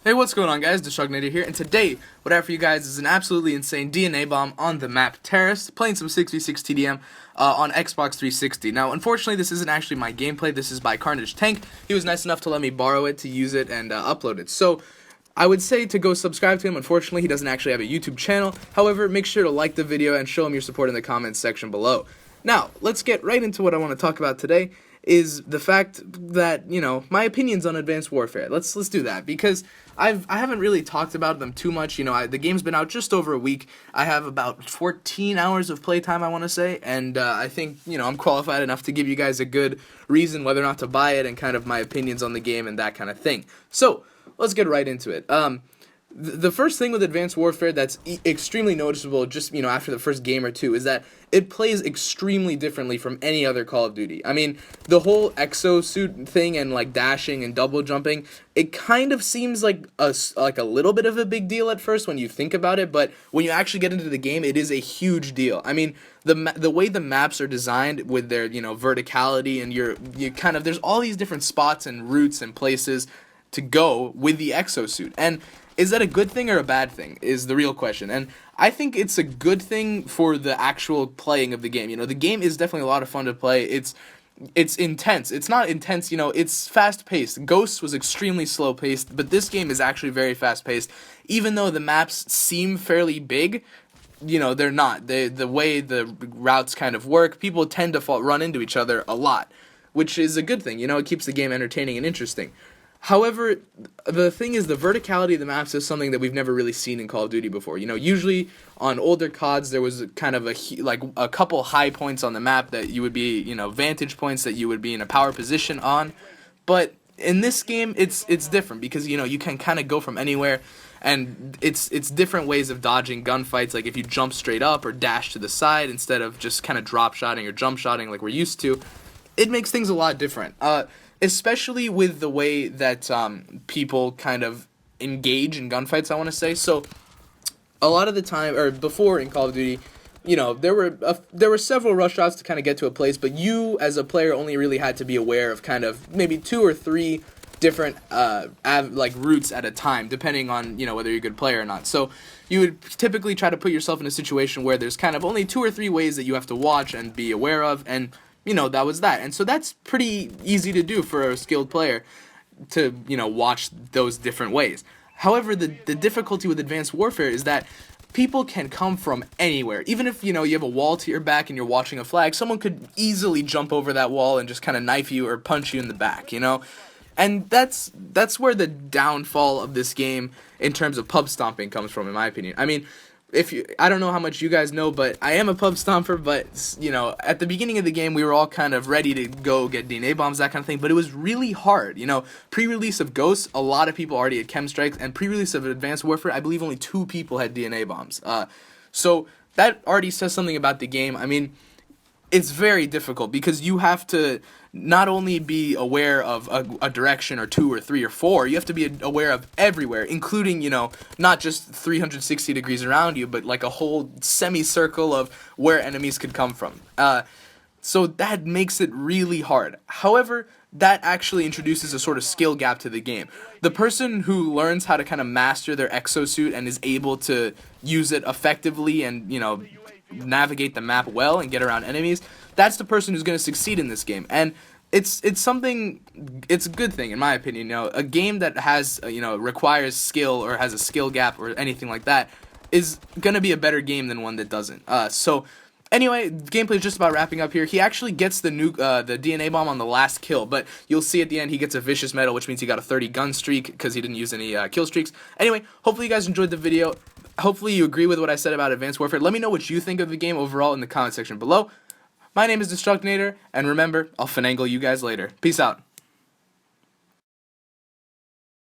Hey, what's going on, guys? Destructinator here, and today, what I have for you guys is an absolutely insane DNA bomb on the map Terrace, playing some 6v6 TDM on Xbox 360. Now, unfortunately, this isn't actually my gameplay. This is by KRNG Tank. He was nice enough to let me borrow it to use it and upload it. So, I would say to go subscribe to him. Unfortunately, he doesn't actually have a YouTube channel. However, make sure to like the video and show him your support in the comments section below. Now, let's get right into what I want to talk about today. Is the fact that, my opinions on Advanced Warfare. Let's do that, because I haven't really talked about them too much. The game's been out just over a week. I have about 14 hours of playtime, I want to say, and I think, I'm qualified enough to give you guys a good reason whether or not to buy it and kind of my opinions on the game and that kind of thing. So, let's get right into it. The first thing with Advanced Warfare that's extremely noticeable just, after the first game or two is that it plays extremely differently from any other Call of Duty. I mean, the whole exosuit thing and, dashing and double jumping, it kind of seems like a little bit of a big deal at first when you think about it, but when you actually get into the game, it is a huge deal. I mean, the way the maps are designed with their, verticality, and you kind of, there's all these different spots and routes and places to go with the exosuit. And is that a good thing or a bad thing is the real question. And I think it's a good thing for the actual playing of the game. The game is definitely a lot of fun to play. It's intense. It's not intense, it's fast-paced. Ghosts was extremely slow-paced, but this game is actually very fast-paced. Even though the maps seem fairly big, they're not. The way the routes kind of work, people tend to run into each other a lot, which is a good thing. It keeps the game entertaining and interesting. However, the thing is, the verticality of the maps is something that we've never really seen in Call of Duty before. Usually on older CODs, there was kind of a couple high points on the map that you would be, vantage points that you would be in a power position on. But in this game, it's different because, you can kind of go from anywhere, and it's different ways of dodging gunfights. Like if you jump straight up or dash to the side instead of just kind of drop shotting or jump shotting like we're used to, it makes things a lot different. Especially with the way that people kind of engage in gunfights, I want to say. So, a lot of the time, or before in Call of Duty, there were several rush shots to kind of get to a place, but you, as a player, only really had to be aware of kind of maybe 2 or 3 different routes at a time, depending on, whether you're a good player or not. So, you would typically try to put yourself in a situation where there's kind of only 2 or 3 ways that you have to watch and be aware of, and that was that. And so that's pretty easy to do for a skilled player to, watch those different ways. However, the difficulty with Advanced Warfare is that people can come from anywhere. Even if, you have a wall to your back and you're watching a flag, someone could easily jump over that wall and just kind of knife you or punch you in the back, And that's where the downfall of this game in terms of pub stomping comes from, in my opinion. I mean, I don't know how much you guys know, but I am a pub stomper, but, at the beginning of the game, we were all kind of ready to go get DNA bombs, that kind of thing, but it was really hard, Pre-release of Ghosts, a lot of people already had chem strikes, and pre-release of Advanced Warfare, I believe only 2 people had DNA bombs. So that already says something about the game. I mean, it's very difficult because you have to not only be aware of a direction or 2 or 3 or 4, you have to be aware of everywhere, including, not just 360 degrees around you, but like a whole semicircle of where enemies could come from. So that makes it really hard. However, that actually introduces a sort of skill gap to the game. The person who learns how to kind of master their exosuit and is able to use it effectively and, navigate the map well and get around enemies, that's the person who's going to succeed in this game. And it's a good thing in my opinion. A game that has requires skill or has a skill gap or anything like that is going to be a better game than one that doesn't. So anyway, the gameplay is just about wrapping up here. He actually gets the DNA bomb on the last kill, but you'll see at the end he gets a vicious medal, which means he got a 30 gun streak because he didn't use any kill streaks. Anyway, hopefully you guys enjoyed the video. Hopefully you agree with what I said about Advanced Warfare. Let me know what you think of the game overall in the comment section below. My name is Destructinator, and remember, I'll Fenangle you guys later. Peace out.